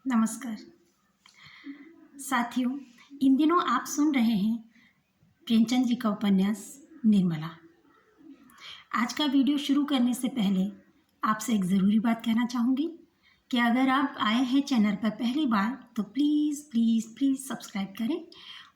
नमस्कार साथियों, इन दिनों आप सुन रहे हैं प्रेमचंद जी का उपन्यास निर्मला। आज का वीडियो शुरू करने से पहले आपसे एक ज़रूरी बात कहना चाहूँगी कि अगर आप आए हैं चैनल पर पहली बार तो प्लीज़ प्लीज़ प्लीज़ सब्सक्राइब करें,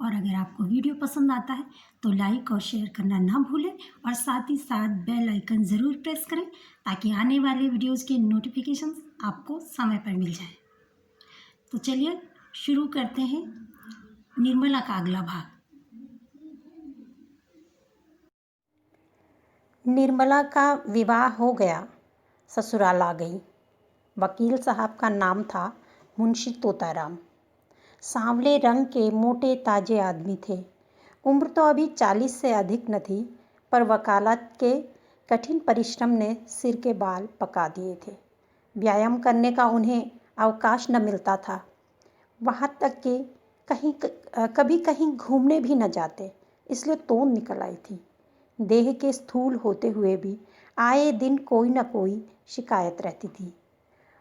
और अगर आपको वीडियो पसंद आता है तो लाइक और शेयर करना ना भूलें, और साथ ही साथ बेल आइकन ज़रूर प्रेस करें ताकि आने वाले वीडियोज़ के नोटिफिकेशंस आपको समय पर मिल जाए। तो चलिए शुरू करते हैं निर्मला का अगला भाग। निर्मला का विवाह हो गया, ससुराल आ गई। वकील साहब का नाम था मुंशी तोताराम। सांवले रंग के मोटे ताजे आदमी थे। उम्र तो अभी 40 से अधिक न थी, पर वकालत के कठिन परिश्रम ने सिर के बाल पका दिए थे। व्यायाम करने का उन्हें अवकाश न मिलता था। वहाँ तक कि कभी कहीं घूमने भी न जाते, इसलिए तोंद निकल आई थी। देह के स्थूल होते हुए भी आए दिन कोई न कोई शिकायत रहती थी।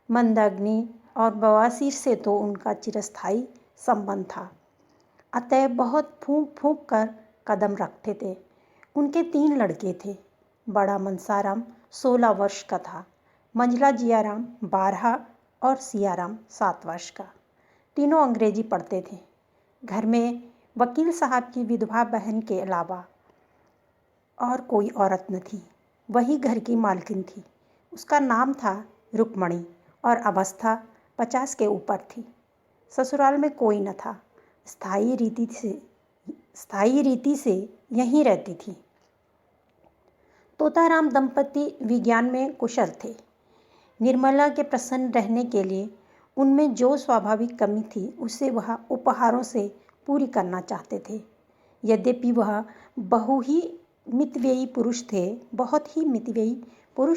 मंदाग्नि और बवासीर से तो उनका चिरस्थायी संबंध था, अतः बहुत फूंक फूंक कर कदम रखते थे। उनके 3 लड़के थे। बड़ा मनसाराम 16 वर्ष का था, मंझला जियाराम 12 और सियाराम 7 वर्ष का। तीनों अंग्रेजी पढ़ते थे। घर में वकील साहब की विधवा बहन के अलावा और कोई औरत न थी। वही घर की मालकिन थी। उसका नाम था रुक्मणी और अवस्था 50 के ऊपर थी। ससुराल में कोई न था। स्थायी रीति से यहीं रहती थी। तोताराम दंपति विज्ञान में कुशल थे। निर्मला के प्रसन्न रहने के लिए उनमें जो स्वाभाविक कमी थी उसे वह उपहारों से पूरी करना चाहते थे। यद्यपि वह बहुत ही मितव्ययी पुरुष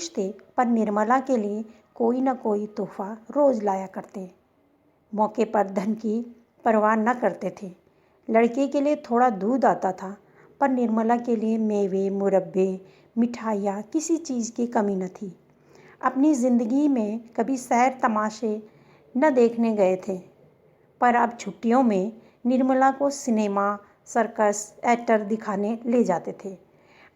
थे, पर निर्मला के लिए कोई न कोई तोहफा रोज लाया करते। मौके पर धन की परवाह न करते थे। लड़के के लिए थोड़ा दूध आता था, पर निर्मला के लिए मेवे, मुरब्बे, मिठाइयाँ, किसी चीज़ की कमी न थी। अपनी ज़िंदगी में कभी सैर तमाशे न देखने गए थे, पर अब छुट्टियों में निर्मला को सिनेमा, सर्कस, थिएटर दिखाने ले जाते थे।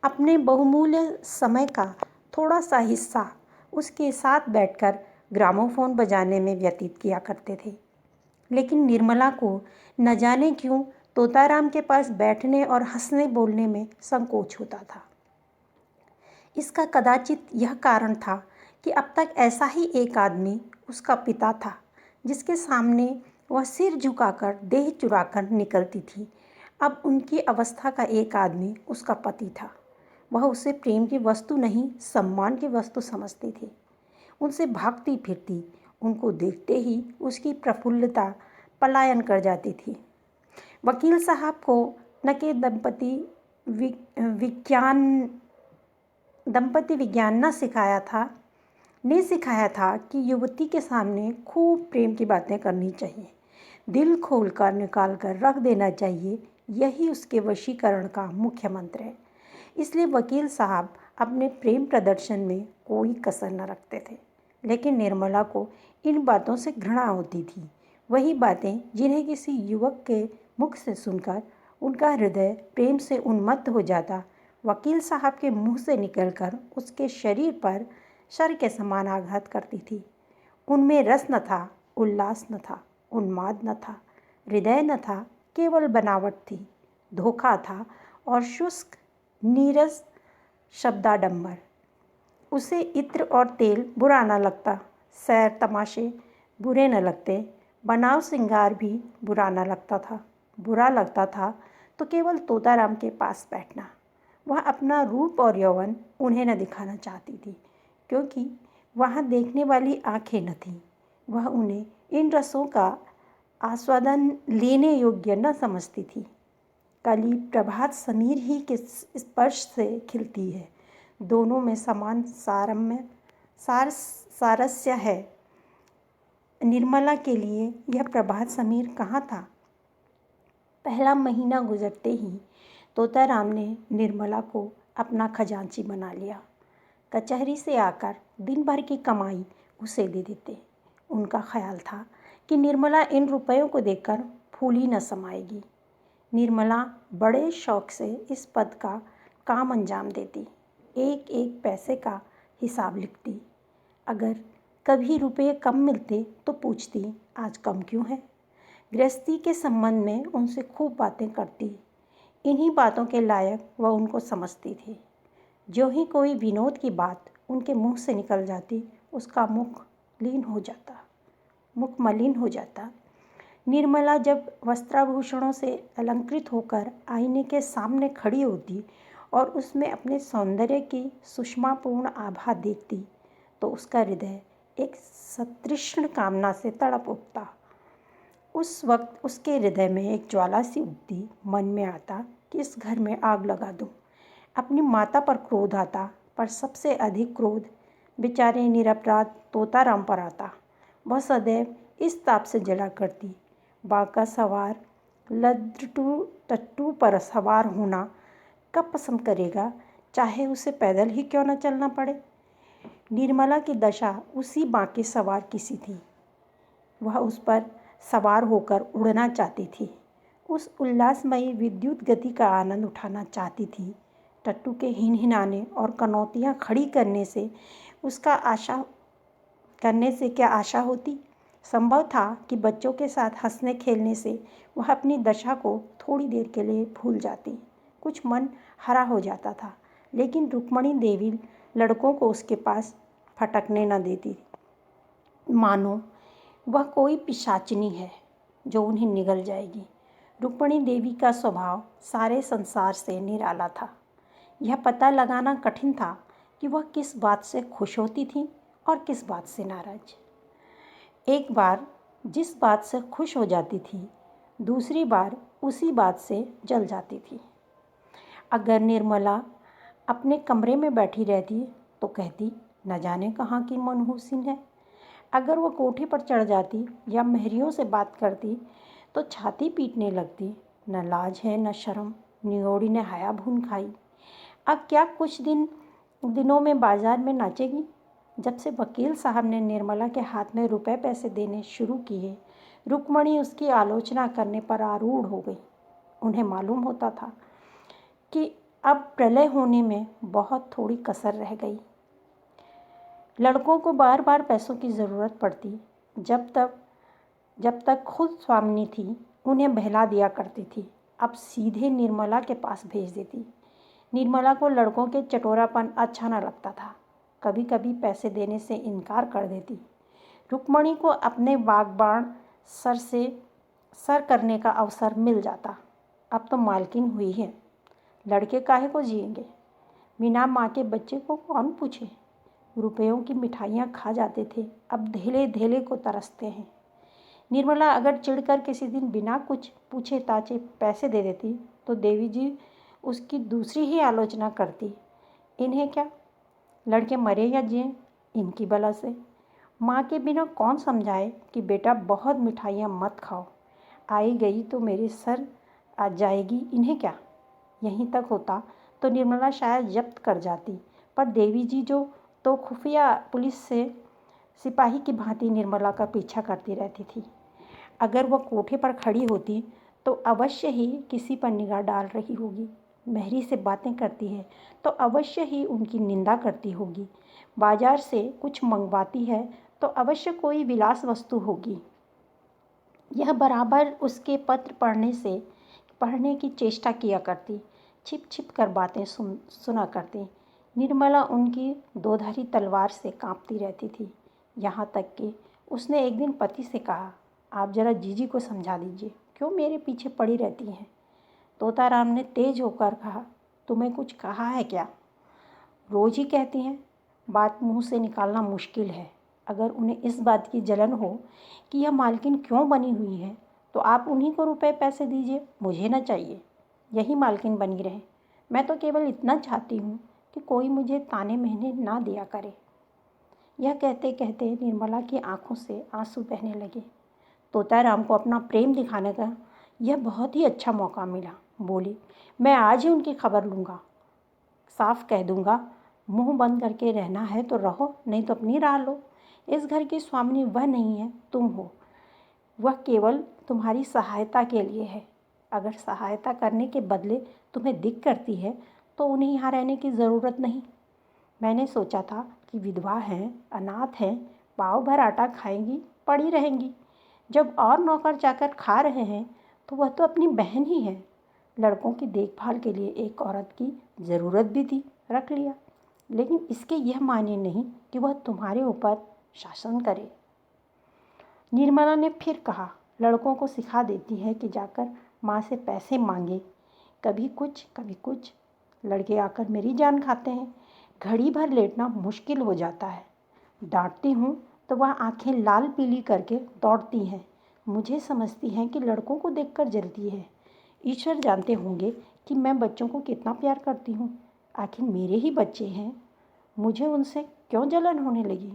अपने बहुमूल्य समय का थोड़ा सा हिस्सा उसके साथ बैठकर ग्रामोफोन बजाने में व्यतीत किया करते थे। लेकिन निर्मला को न जाने क्यों तोताराम के पास बैठने और हंसने बोलने में संकोच होता था। इसका कदाचित यह कारण था कि अब तक ऐसा ही एक आदमी उसका पिता था, जिसके सामने वह सिर झुकाकर देह चुराकर निकलती थी। अब उनकी अवस्था का एक आदमी उसका पति था। वह उसे प्रेम की वस्तु नहीं, सम्मान की वस्तु समझती थी। उनसे भागती फिरती, उनको देखते ही उसकी प्रफुल्लता पलायन कर जाती थी। वकील साहब को न के दंपति विज्ञान ने सिखाया था कि युवती के सामने खूब प्रेम की बातें करनी चाहिए, दिल खोल कर निकाल कर रख देना चाहिए। यही उसके वशीकरण का मुख्य मंत्र है। इसलिए वकील साहब अपने प्रेम प्रदर्शन में कोई कसर न रखते थे। लेकिन निर्मला को इन बातों से घृणा होती थी। वही बातें जिन्हें किसी युवक के मुख से सुनकर उनका हृदय प्रेम से उन्मत्त हो जाता, वकील साहब के मुंह से निकलकर उसके शरीर पर शर के समान आघात करती थी। उनमें रस न था, उल्लास न था, उन्माद न था, हृदय न था, केवल बनावट थी, धोखा था और शुष्क नीरस शब्दाडंबर। उसे इत्र और तेल बुरा न लगता, सैर तमाशे बुरे न लगते, बनाव श्रृंगार भी बुरा न लगता था। बुरा लगता था तो केवल तोताराम के पास बैठना। वह अपना रूप और यौवन उन्हें न दिखाना चाहती थी, क्योंकि वहाँ देखने वाली आंखें न थीं। वह उन्हें इन रसों का आस्वादन लेने योग्य न समझती थी। कली प्रभात समीर ही के स्पर्श से खिलती है। दोनों में समान सारस्य है। निर्मला के लिए यह प्रभात समीर कहाँ था? पहला महीना गुजरते ही तोताराम ने निर्मला को अपना खजांची बना लिया। कचहरी से आकर दिन भर की कमाई उसे दे देते। उनका ख्याल था कि निर्मला इन रुपयों को देखकर फूल ही न समाएगी। निर्मला बड़े शौक से इस पद का काम अंजाम देती, एक एक पैसे का हिसाब लिखती। अगर कभी रुपये कम मिलते तो पूछती, आज कम क्यों है। गृहस्थी के संबंध में उनसे खूब बातें करती। इन्हीं बातों के लायक वह उनको समझती थी। जो ही कोई विनोद की बात उनके मुंह से निकल जाती, उसका मुख मलिन हो जाता। निर्मला जब वस्त्राभूषणों से अलंकृत होकर आईने के सामने खड़ी होती और उसमें अपने सौंदर्य की सुषमापूर्ण आभा देखती, तो उसका हृदय एक सतृष्ण कामना से तड़प उठता। उस वक्त उसके हृदय में एक ज्वाला सी उठती। मन में आता कि इस घर में आग लगा दूं। अपनी माता पर क्रोध आता, पर सबसे अधिक क्रोध बेचारे निरपराध तोताराम पर आता। वह सदैव इस ताप से जला करती, बाका सवार लड्डू टट्टू पर सवार होना कब पसंद करेगा, चाहे उसे पैदल ही क्यों न चलना पड़े। निर्मला की दशा उसी बाके सवार की सी थी। वह उस पर सवार होकर उड़ना चाहती थी, उस उल्लासमयी विद्युत गति का आनंद उठाना चाहती थी। टट्टू के हिनहिनाने और कनौतियाँ खड़ी करने से क्या आशा होती। संभव था कि बच्चों के साथ हंसने खेलने से वह अपनी दशा को थोड़ी देर के लिए भूल जाती, कुछ मन हरा हो जाता था। लेकिन रुक्मणी देवी लड़कों को उसके पास फटकने न देती, मानो वह कोई पिशाचिनी है जो उन्हें निगल जाएगी। रुक्मणी देवी का स्वभाव सारे संसार से निराला था। यह पता लगाना कठिन था कि वह किस बात से खुश होती थी और किस बात से नाराज। एक बार जिस बात से खुश हो जाती थी, दूसरी बार उसी बात से जल जाती थी। अगर निर्मला अपने कमरे में बैठी रहती तो कहती, न जाने कहाँ की मनहूसिन है। अगर वह कोठे पर चढ़ जाती या महरियों से बात करती तो छाती पीटने लगती, न लाज है न शर्म, निगोड़ी ने हया भून खाई। अब क्या कुछ दिनों में बाजार में नाचेगी। जब से वकील साहब ने निर्मला के हाथ में रुपए पैसे देने शुरू किए, रुक्मणी उसकी आलोचना करने पर आरूढ़ हो गई। उन्हें मालूम होता था कि अब प्रलय होने में बहुत थोड़ी कसर रह गई। लड़कों को बार बार पैसों की ज़रूरत पड़ती। जब तक खुद स्वामिनी थी, उन्हें बहला दिया करती थी, अब सीधे निर्मला के पास भेज देती। निर्मला को लड़कों के चटोरापन अच्छा न लगता था, कभी कभी पैसे देने से इनकार कर देती। रुक्मणी को अपने बागबान सर करने का अवसर मिल जाता। अब तो मालकिन हुई है, लड़के काहे को जिएंगे। बिना माँ के बच्चे को कौन पूछे। रुपयों की मिठाइयाँ खा जाते थे, अब धेले धेले को तरसते हैं। निर्मला अगर चिढ़कर किसी दिन बिना कुछ पूछे ताचे पैसे दे देती तो देवी जी उसकी दूसरी ही आलोचना करती। इन्हें क्या, लड़के मरे या जिए, इनकी बला से। माँ के बिना कौन समझाए कि बेटा बहुत मिठाइयाँ मत खाओ, आई गई तो मेरे सर आ जाएगी, इन्हें क्या। यहीं तक होता तो निर्मला शायद जब्त कर जाती, पर देवी जी जो तो खुफिया पुलिस से सिपाही की भांति निर्मला का पीछा करती रहती थी। अगर वह कोठे पर खड़ी होती तो अवश्य ही किसी पर निगाह डाल रही होगी। महरी से बातें करती है तो अवश्य ही उनकी निंदा करती होगी। बाजार से कुछ मंगवाती है तो अवश्य कोई विलास वस्तु होगी। यह बराबर उसके पत्र पढ़ने की चेष्टा किया करती, छिप छिप कर बातें सुना करती। निर्मला उनकी दोधारी तलवार से कांपती रहती थी। यहाँ तक कि उसने एक दिन पति से कहा, आप जरा जीजी को समझा दीजिए, क्यों मेरे पीछे पड़ी रहती हैं। तोताराम ने तेज होकर कहा, तुम्हें कुछ कहा है क्या। रोज ही कहती हैं, बात मुंह से निकालना मुश्किल है। अगर उन्हें इस बात की जलन हो कि यह मालकिन क्यों बनी हुई है तो आप उन्हीं को रुपए पैसे दीजिए, मुझे न चाहिए। यही मालकिन बनी रहे। मैं तो केवल इतना चाहती हूँ कि कोई मुझे ताने महने ना दिया करे। यह कहते कहते निर्मला की आंखों से आंसू बहने लगे। तोताराम को अपना प्रेम दिखाने का यह बहुत ही अच्छा मौका मिला। बोली, मैं आज ही उनकी खबर लूँगा, साफ कह दूँगा, मुंह बंद करके रहना है तो रहो, नहीं तो अपनी राह लो। इस घर की स्वामिनी वह नहीं है, तुम हो। वह केवल तुम्हारी सहायता के लिए है। अगर सहायता करने के बदले तुम्हें दिक करती है तो उन्हें यहाँ रहने की ज़रूरत नहीं। मैंने सोचा था कि विधवा हैं, अनाथ हैं, पाव भर आटा खाएंगी, पड़ी रहेंगी। जब और नौकर चाकर खा रहे हैं तो वह तो अपनी बहन ही है। लड़कों की देखभाल के लिए एक औरत की ज़रूरत भी थी, रख लिया। लेकिन इसके यह मायने नहीं कि वह तुम्हारे ऊपर शासन करे। निर्मला ने फिर कहा, लड़कों को सिखा देती है कि जाकर माँ से पैसे मांगे, कभी कुछ कभी कुछ। लड़के आकर मेरी जान खाते हैं। घड़ी भर लेटना मुश्किल हो जाता है। डांटती हूँ तो वह आंखें लाल पीली करके दौड़ती हैं। मुझे समझती हैं कि लड़कों को देखकर जलती है। ईश्वर जानते होंगे कि मैं बच्चों को कितना प्यार करती हूँ। आखिर मेरे ही बच्चे हैं, मुझे उनसे क्यों जलन होने लगी।